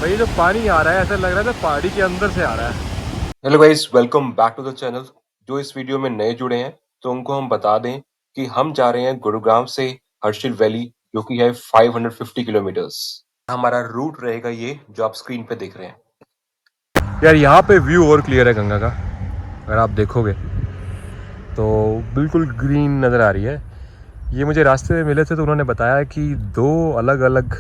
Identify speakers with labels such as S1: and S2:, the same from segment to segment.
S1: भाई जो पानी आ रहा है ऐसा लग रहा है पहाड़ी के अंदर से आ रहा है।
S2: Hello guys, welcome back to the channel. जो इस वीडियो में नए जुड़े हैं तो उनको हम बता दें कि हम जा रहे हैं गुरुग्राम से हर्षिल वैली, जो कि है 550 किलोमीटर्स। हमारा रूट रहेगा ये जो आप स्क्रीन पे देख रहे हैं।
S1: यार यहाँ पे व्यू और क्लियर है गंगा का, अगर आप देखोगे तो बिल्कुल ग्रीन नज़र आ रही है। ये मुझे रास्ते में मिले थे तो उन्होंने बताया कि दो अलग अलग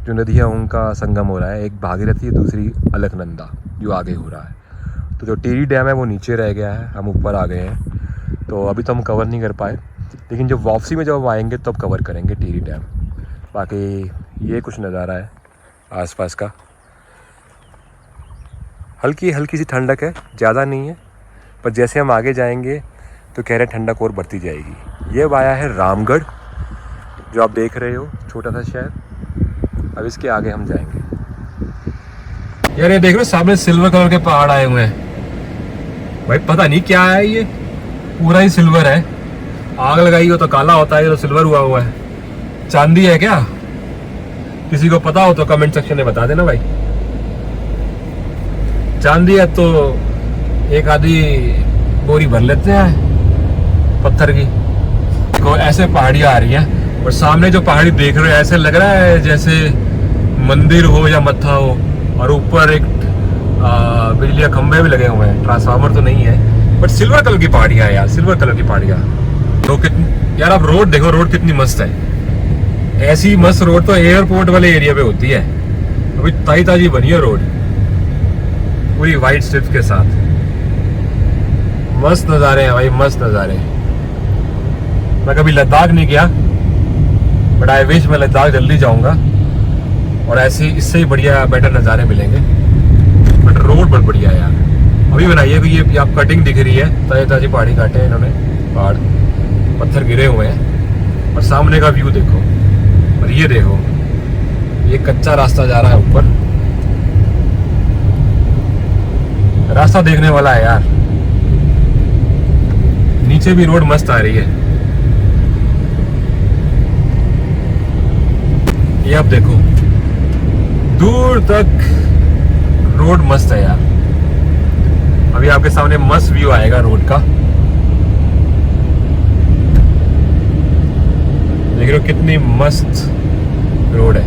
S1: जो नदियाँ उनका संगम हो रहा है, एक भागीरथी है, दूसरी अलकनंदा जो आगे हो रहा है। तो जो टिहरी डैम है वो नीचे रह गया है, हम ऊपर आ गए हैं, तो अभी तो हम कवर नहीं कर पाए, लेकिन जब वापसी में जब आएंगे तब कवर करेंगे टिहरी डैम। बाकी ये कुछ नज़ारा है आसपास का। हल्की हल्की सी ठंडक है, ज़्यादा नहीं है, पर जैसे हम आगे जाएंगे तो कह रहे ठंडक और बढ़ती जाएगी। ये वाया है रामगढ़ जो आप देख रहे हो, छोटा सा शहर। अब इसके आगे हम जाएंगे। यार ये देख रहे हो सामने सिल्वर कलर के पहाड़ आए हुए हैं। भाई पता नहीं क्या है, ये पूरा ही सिल्वर है। आग लगाई हो तो काला होता है, ये तो सिल्वर हुआ है। चांदी है क्या? किसी को पता हो तो कमेंट सेक्शन में बता देना भाई। चांदी है तो एक आधी बोरी भर लेते हैं पत्थर की। देखो ऐसे पहाड़ियाँ आ रही हैं और सामने जो पहाड़ी देख रहे हो ऐसे लग रहा है जैसे मंदिर हो या मत्था हो, और ऊपर एक बिजली के खंभे भी लगे हुए हैं। ट्रांसफार्मर तो नहीं है, बट सिल्वर कलर की पहाड़ियाँ है यार, सिल्वर कलर की पहाड़ियाँ। तो कितनी यार, आप रोड देखो, रोड कितनी मस्त है। ऐसी मस्त रोड तो एयरपोर्ट वाले एरिया पे होती है। अभी ताजी ताजी बनी है रोड, पूरी वाइट स्ट्रिप्स के साथ। मस्त नज़ारे हैं भाई, मस्त नज़ारे। मैं कभी लद्दाख नहीं गया, बट आई विश मैं लद्दाख जल्दी जाऊंगा और ऐसे इससे ही बढ़िया बेटर नज़ारे मिलेंगे। बट रोड बहुत बढ़िया है यार। अभी बनाई है कि ये आप कटिंग दिख रही है, ताज़ी ताज़ी पहाड़ी काटे हैं इन्होंने, पहाड़ पत्थर गिरे हुए हैं, और सामने का व्यू देखो। और ये देखो, ये कच्चा रास्ता जा रहा है ऊपर। रास्ता देखने वाला है यार। नीचे भी रोड मस्त आ रही है। ये आप देखो, दूर तक रोड मस्त है यार। अभी आपके सामने मस्त व्यू आएगा रोड का। देख रहे हो कितनी मस्त रोड है।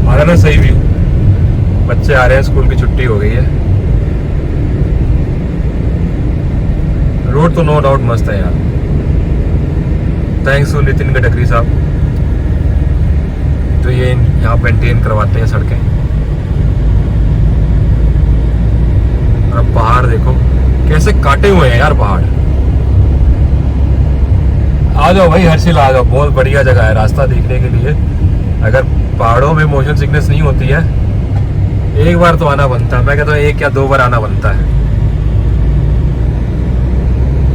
S1: आ रहा ना सही व्यू? बच्चे आ रहे हैं, स्कूल की छुट्टी हो गई है। रोड तो नो डाउट मस्त है यार। थैंक्स टू नितिन गडकरी साहब जो ये यहाँ मेंटेन करवाते हैं सड़कें। और अब पहाड़ देखो कैसे काटे हुए हैं यार पहाड़। आ जाओ भाई हर्षिल, आ जाओ, बहुत बढ़िया जगह है रास्ता देखने के लिए। अगर पहाड़ों में मोशन सिकनेस नहीं होती है, एक बार तो आना बनता है। मैं कहता हूँ 1 या 2 बार आना बनता है।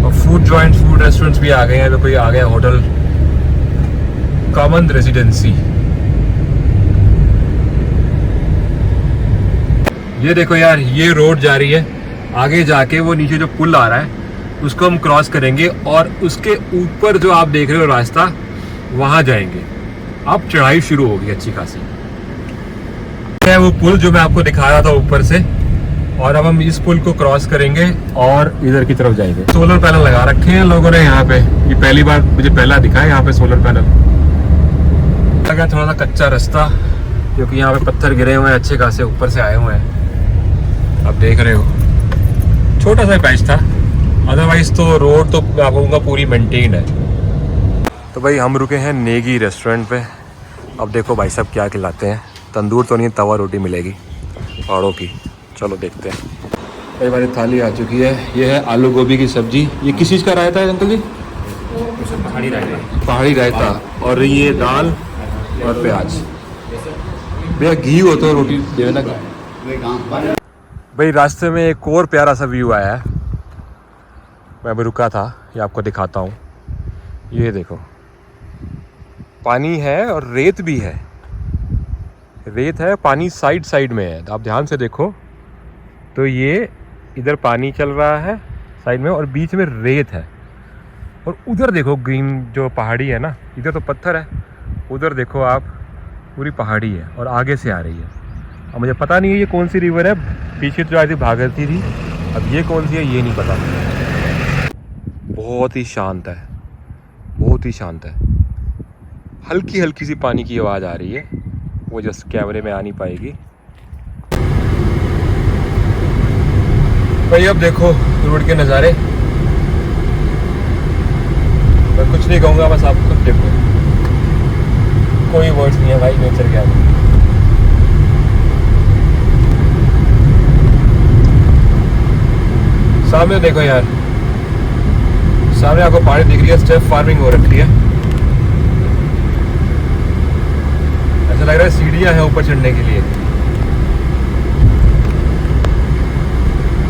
S1: और फूड जॉइंट, फूड रेस्टोरेंट्स भी आ गए हैं। तो कोई आ गया होटल कॉमन रेसिडेंसी। ये देखो यार, ये रोड जा रही है आगे जाके, वो नीचे जो पुल आ रहा है उसको हम क्रॉस करेंगे, और उसके ऊपर जो आप देख रहे हो रास्ता, वहां जाएंगे। अब चढ़ाई शुरू होगी अच्छी खासी। है वो पुल जो मैं आपको दिखा रहा था ऊपर से, और अब हम इस पुल को क्रॉस करेंगे और इधर की तरफ जाएंगे। सोलर पैनल लगा रखे हैं लोगों ने यहाँ पे। ये पहली बार मुझे पहला दिखा है यहाँ पे सोलर पैनल लगा। थोड़ा सा कच्चा रास्ता, क्योंकि यहाँ पे पत्थर गिरे हुए हैं अच्छे खासे, ऊपर से आए हुए हैं। आप देख रहे हो छोटा सा पैच था, अदरवाइज तो रोड तो मैं आपको कहूँगा पूरी मेंटेन है। तो भाई हम रुके हैं नेगी रेस्टोरेंट पे। अब देखो भाई साहब क्या खिलाते हैं। तंदूर तो नहीं, तवा रोटी मिलेगी पहाड़ों की। चलो देखते हैं। कई बार थाली आ चुकी है। ये है आलू गोभी की सब्जी। ये किस चीज़ का रायता है अंकल जी?
S3: पहाड़ी रायता।
S1: पहाड़ी रायता। और ये दाल और प्याज। भैया घी हो तो रोटी देना। भाई रास्ते में एक और प्यारा सा व्यू आया है, मैं अभी रुका था, ये आपको दिखाता हूँ। ये देखो पानी है और रेत भी है। रेत है, पानी साइड साइड में है। आप ध्यान से देखो तो ये इधर पानी चल रहा है साइड में, और बीच में रेत है। और उधर देखो ग्रीन जो पहाड़ी है ना, इधर तो पत्थर है, उधर देखो आप पूरी पहाड़ी है और आगे से आ रही है। अब मुझे पता नहीं है ये कौन सी रिवर है, पीछे तो आई थी भागीरथी थी, अब ये कौन सी है ये नहीं पता। बहुत ही शांत है, बहुत ही शांत है। हल्की हल्की सी पानी की आवाज़ आ रही है, वो जस्ट कैमरे में आ नहीं पाएगी। भाई अब देखो रोड के नज़ारे, मैं कुछ नहीं कहूँगा, बस आप खुद देखो, कोई वर्ड्स नहीं है भाई नेचर के आगे। सामने देखो यार, सामने आपको पहाड़ी दिख रही है, स्टेप फार्मिंग हो रखी है, ऐसा लग रहा है सीढ़ियां हैं ऊपर चढ़ने के लिए।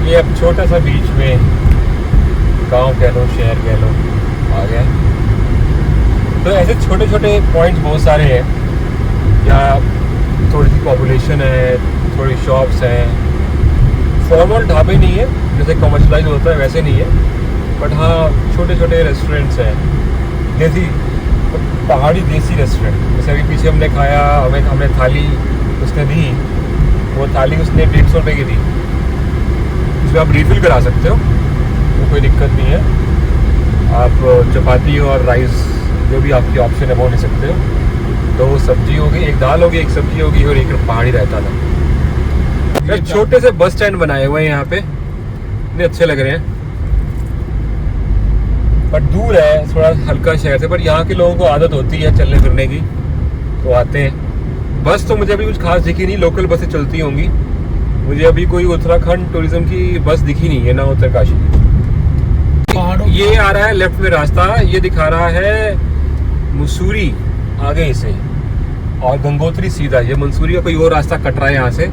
S1: ये अब छोटा सा बीच में गांव कह लो शहर कह लो आ गया। तो ऐसे छोटे छोटे पॉइंट्स बहुत सारे हैं, यहाँ थोड़ी सी पॉपुलेशन है, थोड़ी शॉप्स हैं, फॉर्मल ढाबे नहीं है जैसे कमर्शलाइज होता है वैसे नहीं है, बट हाँ छोटे छोटे रेस्टोरेंट्स हैं, देसी पहाड़ी देसी रेस्टोरेंट। जैसे अभी पीछे हमने खाया, हमें थाली उसने दी, वो थाली उसने 150 रुपये की दी, उसमें आप रिफिल करा सकते हो, वो कोई दिक्कत नहीं है। आप चपाती और राइस जो भी आपकी ऑप्शन है वो ले सकते हो। 2 सब्जी होगी, एक दाल होगी, एक सब्जी होगी और एक पहाड़ी रहता था। यार छोटे से बस स्टैंड बनाए हुए हैं यहाँ पे, इतने अच्छे लग रहे हैं, बट दूर है थोड़ा हल्का शहर से, पर यहाँ के लोगों को आदत होती है चलने फिरने की तो आते हैं। बस तो मुझे अभी कुछ खास दिखी नहीं, लोकल बसें चलती होंगी, मुझे अभी कोई उत्तराखंड टूरिज्म की बस दिखी नहीं है ना उत्तरकाशी। ये आ रहा है लेफ्ट में रास्ता, ये दिखा रहा है मसूरी आगे से, और गंगोत्री सीधा। ये मंसूरी का कोई और रास्ता कट रहा है यहाँ से,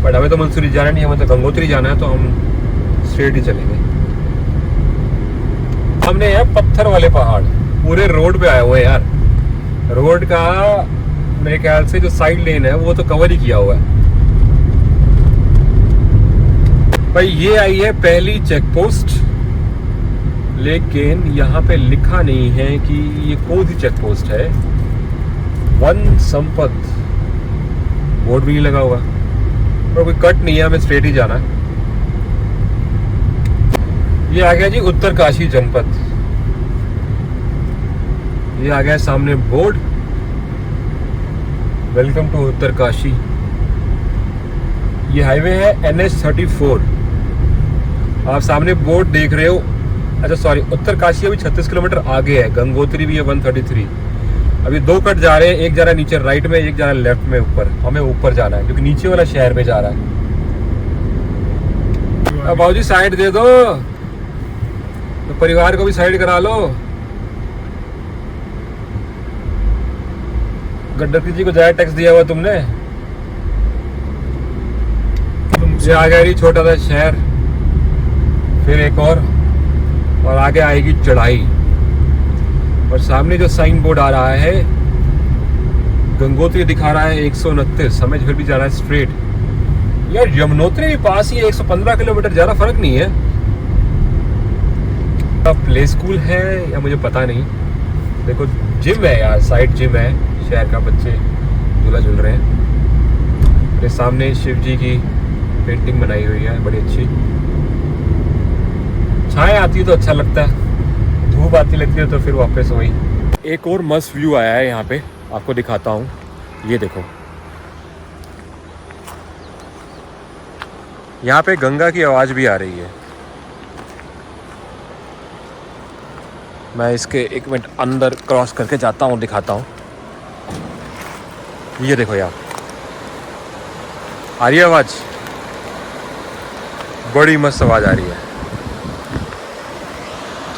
S1: बट हमें तो मंसूरी जाना नहीं है, हमें तो गंगोत्री जाना है, तो हम स्ट्रेट ही चलेंगे। हमने है पत्थर वाले पहाड़, पूरे रोड पे आए हुए हैं यार। रोड का मेरे ख्याल से जो साइड लेन है वो तो कवर ही किया हुआ है भाई। ये आई है पहली चेक पोस्ट, लेकिन यहाँ पे लिखा नहीं है कि ये कौन सी चेक पोस्ट है। वन संपत बोर्ड भी नहीं लगा हुआ, पर कोई कट नहीं है, हमें स्ट्रेट ही जाना है। ये आ गया जी उत्तरकाशी जनपद, ये आ गया सामने बोर्ड, वेलकम टू उत्तरकाशी। ये हाईवे है NH34, आप सामने बोर्ड देख रहे हो। अच्छा सॉरी, उत्तरकाशी अभी 36 किलोमीटर आगे है, गंगोत्री भी है 133। अभी 2 कट जा रहे हैं, एक जा रहा है नीचे राइट में, एक जा रहा है लेफ्ट में ऊपर। हमें ऊपर जाना है क्योंकि नीचे वाला शहर में जा रहा है। अब बाबूजी साइड दे दो, तो परिवार को भी साइड करा लो। गड्ढर जी को ज्यादा टैक्स दिया हुआ तुमने। ये आ गया छोटा सा शहर, फिर एक और आगे आएगी चढ़ाई, और सामने जो साइन बोर्ड आ रहा है गंगोत्री दिखा रहा है 129, हमें फिर भी जा रहा है स्ट्रेट। यार यमुनोत्री भी पास ही है, 115 किलोमीटर, ज्यादा फर्क नहीं है। प्ले स्कूल है या मुझे पता नहीं। देखो जिम है यार, साइड जिम है, शहर का बच्चे झूला झूल रहे हैं। मेरे सामने शिव जी की पेंटिंग बनाई हुई है, बड़ी अच्छी। छाएं आती है तो अच्छा लगता है, धूप आती लगती है तो फिर वापस वही। एक और मस्त व्यू आया है यहाँ पे, आपको दिखाता हूँ। ये देखो, यहाँ पे गंगा की आवाज़ भी आ रही है। मैं इसके 1 मिनट अंदर क्रॉस करके जाता हूँ, दिखाता हूँ। ये देखो यार, आ रही है आवाज़, बड़ी मस्त आवाज़ आ रही है।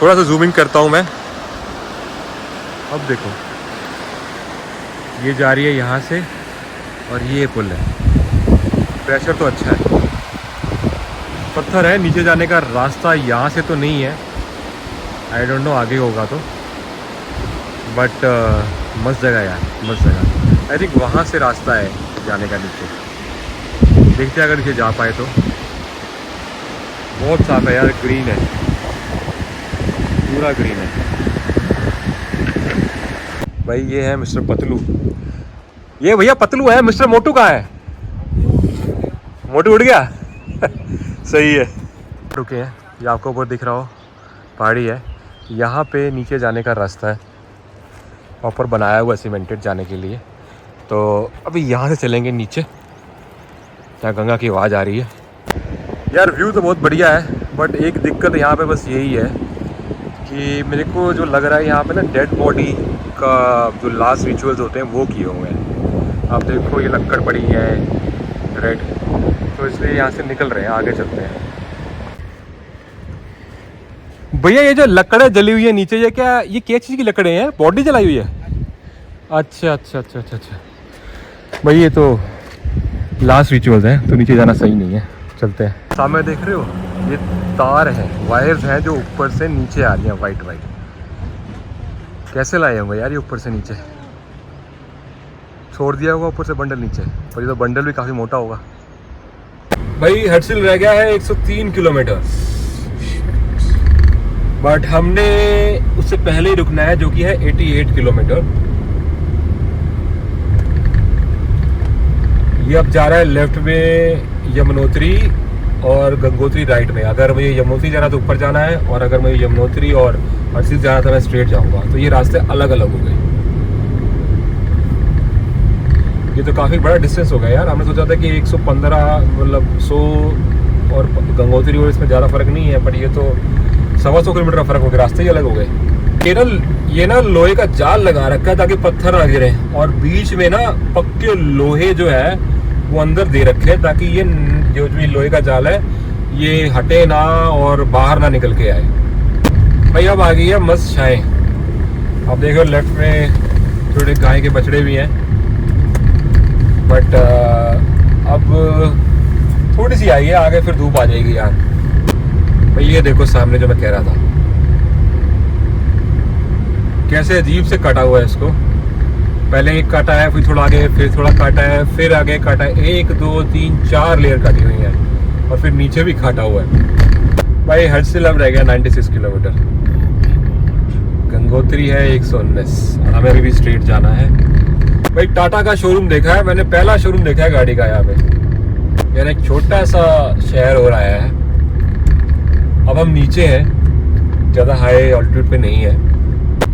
S1: थोड़ा सा जूमिंग करता हूँ मैं, अब देखो ये जा रही है यहाँ से, और ये पुल है। प्रेशर तो अच्छा है, पत्थर है, नीचे जाने का रास्ता यहाँ से तो नहीं है, आई डोंट नो आगे होगा तो, बट मस्त जगह यार, मस्त जगह। आई थिंक वहाँ से रास्ता है जाने का नीचे, देखते हैं अगर नीचे जा पाए तो। बहुत साफ है यार, ग्रीन है, पूरा ग्रीन है। भाई ये है मिस्टर पतलू। ये भैया पतलू है, मिस्टर मोटू कहाँ है? मोटू उड़ गया। सही है। रुके हैं, ये आपको ऊपर दिख रहा हो पहाड़ी है, यहाँ पे नीचे जाने का रास्ता है, प्रॉपर बनाया हुआ सीमेंटेड जाने के लिए। तो अभी यहाँ से चलेंगे नीचे। यहाँ गंगा की आवाज़ आ रही है यार। व्यू तो बहुत बढ़िया है, बट एक दिक्कत यहाँ पे बस यही है कि मेरे को जो लग रहा है यहाँ पे ना डेड बॉडी का जो लास्ट रिचुअल्स होते हैं वो किए हुए हैं। आप देखो ये लक्कड़ पड़ी है रेड, तो इसलिए यहाँ से निकल रहे हैं, आगे चलते हैं। भैया ये जो लकड़ें जली हुई है नीचे, ये क्या, ये किस चीज़ की लकड़ें हैं? बॉडी जलाई हुई है? अच्छा अच्छा अच्छा अच्छा अच्छा भाई, ये तो लास्ट रिचुअल्स हैं, तो नीचे जाना सही नहीं है। चलते हैं। सामने देख रहे हो ये तार है, वायर्स हैं जो ऊपर से नीचे आ रही हैं वाइट वाइट। कैसे लाए होंगे यार ये ऊपर से नीचे? छोड़ दिया होगा ऊपर से बंडल नीचे, पर ये तो बंडल भी काफ़ी मोटा होगा। भाई हर्सिल रह गया है 103 किलोमीटर, बट हमने उससे पहले ही रुकना है जो कि है 88 किलोमीटर। ये अब जा रहा है लेफ्ट में यमुनोत्री और गंगोत्री राइट में। अगर मुझे यमुनोत्री जाना तो ऊपर जाना है, और अगर मुझे यमुनोत्री और हर्सिल जाना था मैं स्ट्रेट जाऊंगा। तो ये रास्ते अलग अलग हो गए। ये तो काफ़ी बड़ा डिस्टेंस हो गया यार। हमने सोचा था कि 115 मतलब 100 और गंगोत्री और इसमें ज़्यादा फर्क नहीं है, बट ये तो 125 किलोमीटर का फर्क हो गया, रास्ते ही अलग हो गए। ये ना लोहे का जाल लगा रखा है ताकि पत्थर ना गिरे, और बीच में ना पक्के लोहे जो है वो अंदर दे रखे हैं ताकि ये जो भी लोहे का जाल है ये हटे ना और बाहर ना निकल के आए। भाई अब आ गई है मस्त छाएं। आप देखो लेफ्ट में थोड़े गाय के बछड़े भी हैं, बट अब थोड़ी सी आई है, आगे फिर धूप आ जाएगी यार। भाई ये देखो सामने जो मैं कह रहा था, कैसे अजीब से कटा हुआ है इसको। पहले एक काटा है, फिर थोड़ा आगे, फिर थोड़ा काटा है, फिर आगे काटा है। 1 2 3 4 लेयर काटी हुई है, और फिर नीचे भी काटा हुआ है। भाई हर्सिल अब रह गया 96 किलोमीटर। गंगोत्री है 119, हमें अभी भी स्ट्रेट जाना है। भाई टाटा का शोरूम देखा है मैंने, पहला शोरूम देखा है गाड़ी का यहाँ पे। यार एक छोटा सा शहर हो रहा है। अब हम नीचे हैं, ज़्यादा हाई ऑल्टीट्यूड पे नहीं है।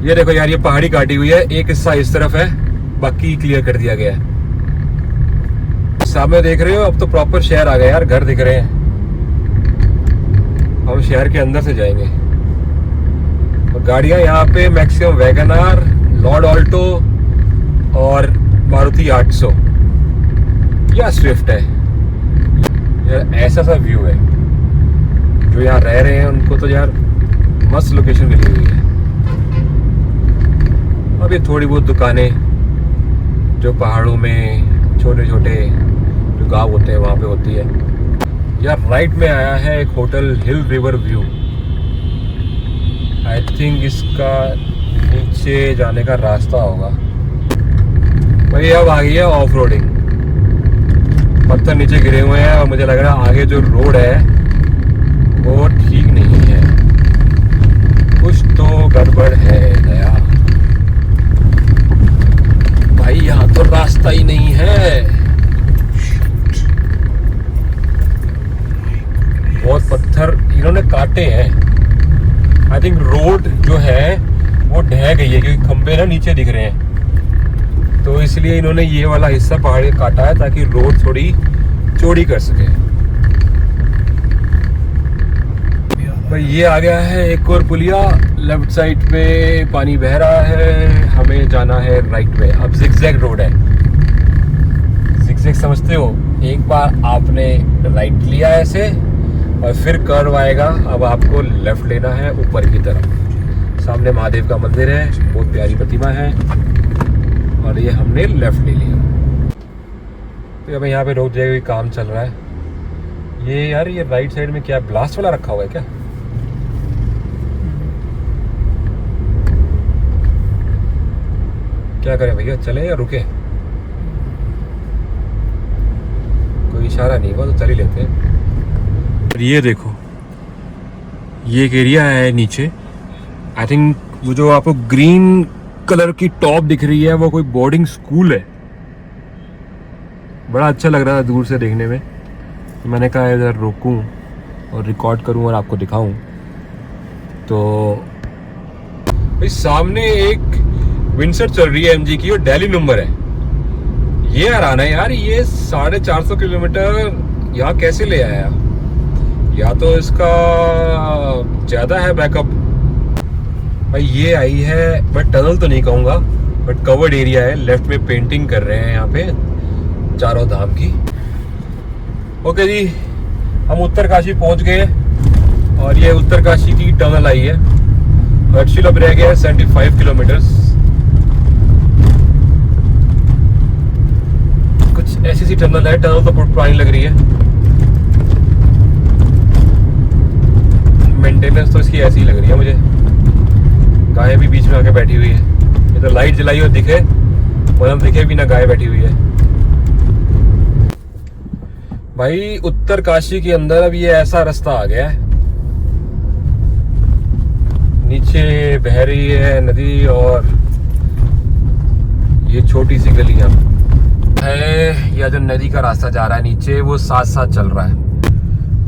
S1: ये देखो यार, ये पहाड़ी काटी हुई है, एक हिस्सा इस तरफ है, बाकी क्लियर कर दिया गया है। सामने देख रहे हो, अब तो प्रॉपर शहर आ गया यार, घर दिख रहे हैं। हम शहर के अंदर से जाएंगे। और गाड़ियां यहाँ पे मैक्सिमम वैगनआर, लॉर्ड ऑल्टो और मारुति 800 या स्विफ्ट है। यार ऐसा सा व्यू है, जो यहाँ रह रहे हैं उनको तो यार मस्त लोकेशन मिली हुई है। अब ये थोड़ी बहुत दुकानें जो पहाड़ों में छोटे छोटे जो गांव होते हैं वहाँ पे होती है। यार राइट में आया है एक hotel, hill river view. I think इसका नीचे जाने का रास्ता होगा। भाई अब आ गई है ऑफ रोडिंग। पत्थर नीचे गिरे हुए हैं, और मुझे लग रहा है आगे जो रोड है वो ठीक नहीं है, कुछ तो गड़बड़ है नया। भाई यहाँ तो रास्ता ही नहीं है, बहुत पत्थर इन्होंने काटे हैं। आई थिंक रोड जो है वो ढह गई है, क्योंकि खंबे ना नीचे दिख रहे हैं, तो इसलिए इन्होंने ये वाला हिस्सा पहाड़ी काटा है ताकि रोड थोड़ी चौड़ी कर सके। भाई ये आ गया है एक और पुलिया, लेफ्ट साइड पे पानी बह रहा है, हमें जाना है राइट में। अब जिगजैग रोड है। जिगजैग समझते हो, एक बार आपने राइट लिया ऐसे और फिर कर्व आएगा, अब आपको लेफ्ट लेना है ऊपर की तरफ। सामने महादेव का मंदिर है, बहुत प्यारी प्रतिमा है, और ये हमने लेफ्ट ले लिया। तो अब यहाँ पे रोड जगह काम चल रहा है। ये यार ये राइट साइड में क्या ब्लास्ट वाला रखा हुआ है क्या? क्या करें भैया, चले या रुके? कोई इशारा नहीं हुआ तो चल ही लेते हैं। ये देखो, ये एक एरिया है नीचे। आई थिंक वो जो आपको ग्रीन कलर की टॉप दिख रही है, वो कोई बोर्डिंग स्कूल है। बड़ा अच्छा लग रहा है दूर से देखने में। मैंने कहा इधर रुकूं और रिकॉर्ड करूं और आपको दिखाऊं। तो भाई सामने एक विंडसर चल रही है एमजी की और दिल्ली नंबर है। ये हराना है यार, ये 450 किलोमीटर यहाँ कैसे ले आया? या तो इसका ज्यादा है बैकअप। भाई ये आई है, मैं टनल तो नहीं कहूँगा बट कवर्ड एरिया है। लेफ्ट में पेंटिंग कर रहे हैं यहाँ पे चारों धाम की। ओके जी, हम उत्तरकाशी पहुंच गए और ये उत्तरकाशी की टनल आई है। हर्षिल अब रह गया है 75 किलोमीटर। कुछ ऐसी सी टनल है, टनल तो बहुत पुरानी लग रही है। मेंटेनेंस तो इसकी ऐसी ही लग रही है मुझे। गाय भी बीच में आके बैठी हुई है। ये तो लाइट जलाई और दिखे, वरना दिखे भी ना गाय बैठी हुई है। भाई उत्तरकाशी के अंदर अब ये ऐसा रास्ता आ गया है, नीचे बह रही है नदी और ये छोटी सी गलियां है। या जो नदी का रास्ता जा रहा है नीचे, वो साथ साथ चल रहा है।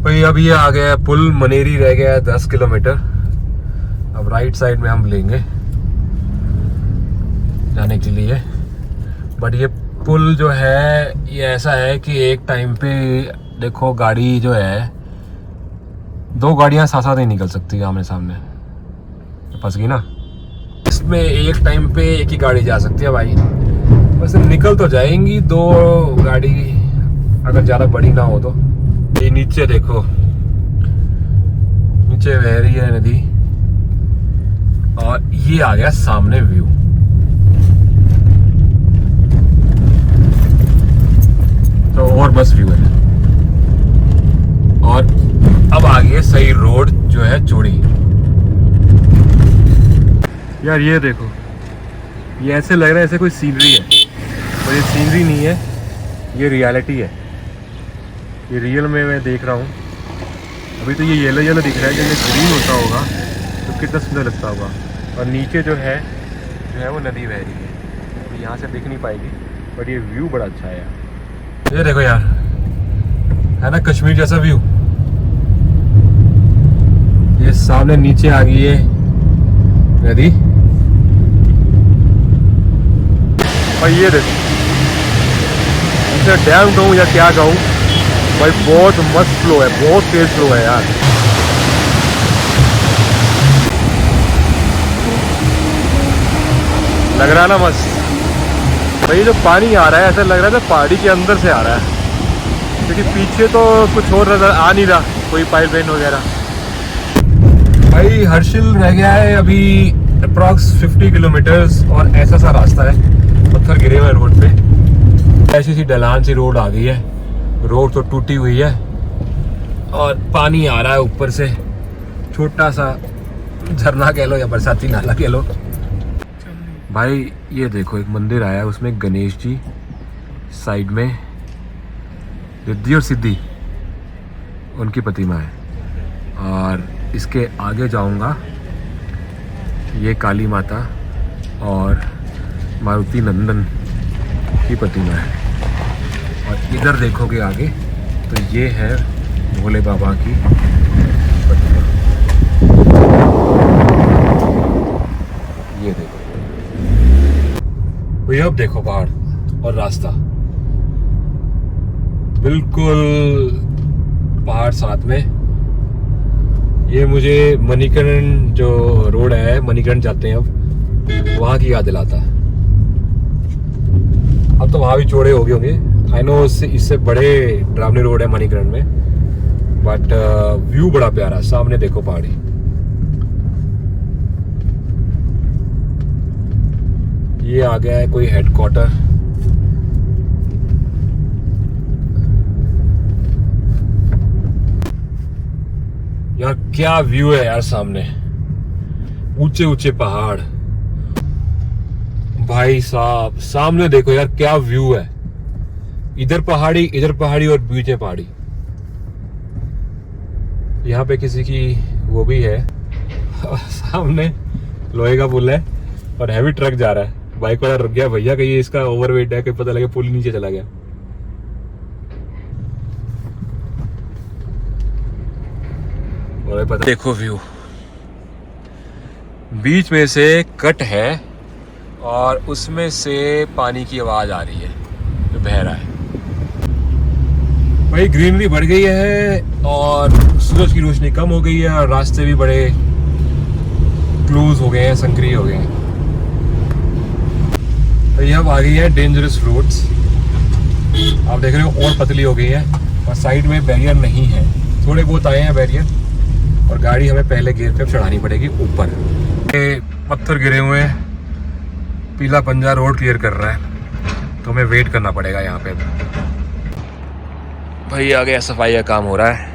S1: भाई अब ये आ गया है पुल मनेरी, रह गया है 10 किलोमीटर। अब राइट साइड में हम लेंगे जाने के लिए। बट ये पुल जो है ये ऐसा है कि एक टाइम पे देखो गाड़ी जो है, 2 गाड़ियां साथ साथ नहीं निकल सकती आमने सामने, फंस गई ना। इसमें एक टाइम पे एक ही गाड़ी जा सकती है भाई। वैसे निकल तो जाएंगी 2 गाड़ी अगर ज़्यादा बड़ी ना हो तो। ये नीचे देखो, नीचे बह रही है नदी और ये आ गया सामने व्यू। तो और बस व्यू है। और अब आ गई सही रोड जो है चौड़ी। यार ये देखो, ये ऐसे लग रहा है ऐसे कोई सीनरी है, पर ये सीनरी नहीं है, ये रियलिटी है। ये रियल में मैं देख रहा हूँ। अभी तो ये येलो येलो दिख रहा है, जब ये ग्रीन होता होगा तो कितना सुंदर लगता होगा। और नीचे जो है वो नदी बह रही है। तो यहाँ से दिख नहीं पाएगी, बट ये व्यू बड़ा अच्छा है यार। ये देखो यार, है ना कश्मीर जैसा व्यू। ये सामने नीचे आ गई है नदी और ये देखो, इसे डैम कहूँ या क्या कहूँ भाई, बहुत मस्त फ्लो है, बहुत तेज फ्लो है यार। लग रहा है ना मस्त। भाई जो पानी आ रहा है ऐसा लग रहा है पहाड़ी के अंदर से आ रहा है, क्योंकि पीछे तो कुछ और नजर आ नहीं रहा, कोई पाइपलाइन वगैरह। भाई हर्षिल रह गया है अभी अप्रॉक्स 50 किलोमीटर्स और ऐसा सा रास्ता है, पत्थर गिरे हुए रोड पे। ऐसी सी ढलान सी रोड आ गई है, रोड तो टूटी हुई है और पानी आ रहा है ऊपर से। छोटा सा झरना कह लो या बरसाती नाला कह लो। भाई ये देखो एक मंदिर आया है, उसमें गणेश जी साइड में, रिद्धि और सिद्धि उनकी प्रतिमा है। और इसके आगे जाऊंगा, ये काली माता और मारुति नंदन की प्रतिमा है। और इधर देखोगे आगे तो ये है भोले बाबा की प्रतिमा। ये देखो भैया, अब देखो पहाड़ और रास्ता, बिल्कुल पहाड़ साथ में। ये मुझे मणिकर्ण जो रोड है, मणिकर्ण जाते हैं अब, वहाँ की याद दिलाता है। अब तो वहाँ भी चौड़े हो गए होंगे, आई नो। इससे बड़े ड्रावनी रोड है मणिकर्ण में, बट व्यू बड़ा प्यारा है। सामने देखो पहाड़ी, ये आ गया है कोई हेडक्वार्टर। यार क्या व्यू है यार, सामने ऊंचे ऊंचे पहाड़। भाई साहब सामने देखो यार क्या व्यू है, इधर पहाड़ी और बीच में पहाड़ी। यहाँ पे किसी की वो भी है सामने लोहे का पुल है, और हैवी ट्रक जा रहा है। बाइक वाला रुक गया, भैया कहीं इसका ओवरवेट है, कहीं पता लगे पुल नीचे चला गया। और पता देखो व्यू, बीच में से कट है और उसमें से पानी की आवाज आ रही है जो बह रहा है। भाई ग्रीनरी बढ़ गई है और सूरज की रोशनी कम हो गई है और रास्ते भी बड़े क्लोज हो गए हैं, संकरी हो गए हैं। तो ये अब आ गई है डेंजरस रोड्स, आप देख रहे हो, और पतली हो गई है और साइड में बैरियर नहीं है। थोड़े बहुत आए हैं बैरियर और गाड़ी हमें पहले गियर पे चढ़ानी पड़ेगी ऊपर। ये पत्थर गिरे हुए हैं, पीला पंजा रोड क्लियर कर रहा है तो हमें वेट करना पड़ेगा यहाँ पे। भाई आगे सफाई का काम हो रहा है,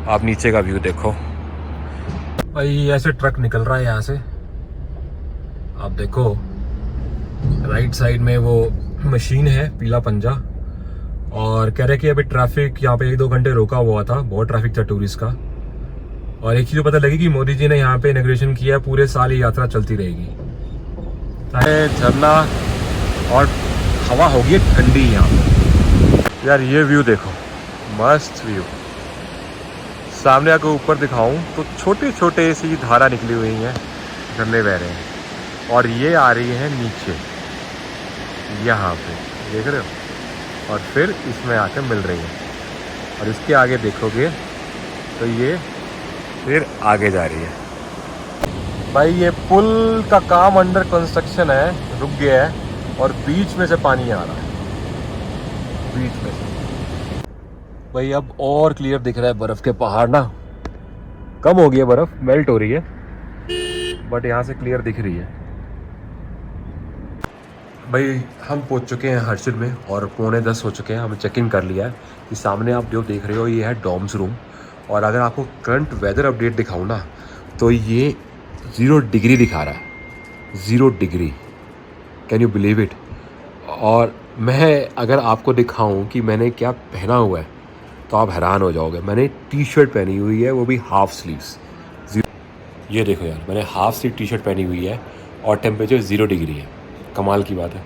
S1: आप नीचे का व्यू देखो। भाई ऐसे ट्रक निकल रहा है यहाँ से, आप देखो राइट साइड में वो मशीन है पीला पंजा, और कह रहे कि अभी ट्रैफिक यहाँ पे 1-2 घंटे रोका हुआ था, बहुत ट्रैफिक था टूरिस्ट का। और एक चीज पता लगी कि मोदी जी ने यहाँ पे इनॉग्रेशन किया, पूरे साल ये यात्रा चलती रहेगी। झरना और हवा होगी ठंडी यहाँ पे। यार ये व्यू देखो, मस्त व्यू। सामने आकर ऊपर दिखाऊं तो छोटे छोटे सी धारा निकली हुई हैं, झरने बह रहे हैं और ये आ रही है नीचे यहाँ पे, देख रहे हो, और फिर इसमें आकर मिल रही है। और इसके आगे देखोगे तो ये फिर आगे जा रही है। भाई ये पुल का काम अंडर कंस्ट्रक्शन है, रुक गया है और बीच में से पानी आ रहा है, बीच में से। भाई अब और क्लियर दिख रहा है, बर्फ के पहाड़ ना कम हो गई है, बर्फ मेल्ट हो रही है, बट यहाँ से क्लियर दिख रही है। भाई हम पहुँच चुके हैं हर्षिल में और 9:45 हो चुके हैं, हमने चेक इन कर लिया है। कि सामने आप जो देख रहे हो ये है डॉम्स रूम, और अगर आपको करंट वेदर अपडेट दिखाऊँ ना तो ये 0 डिग्री दिखा रहा है, 0 degree, can you believe it. और मैं अगर आपको दिखाऊं कि मैंने क्या पहना हुआ है तो आप हैरान हो जाओगे। मैंने टी शर्ट पहनी हुई है, वो भी हाफ स्लीव्स। ये देखो यार, मैंने हाफ स्लीव टी शर्ट पहनी हुई है और टेम्परेचर 0 डिग्री है, कमाल की बात है।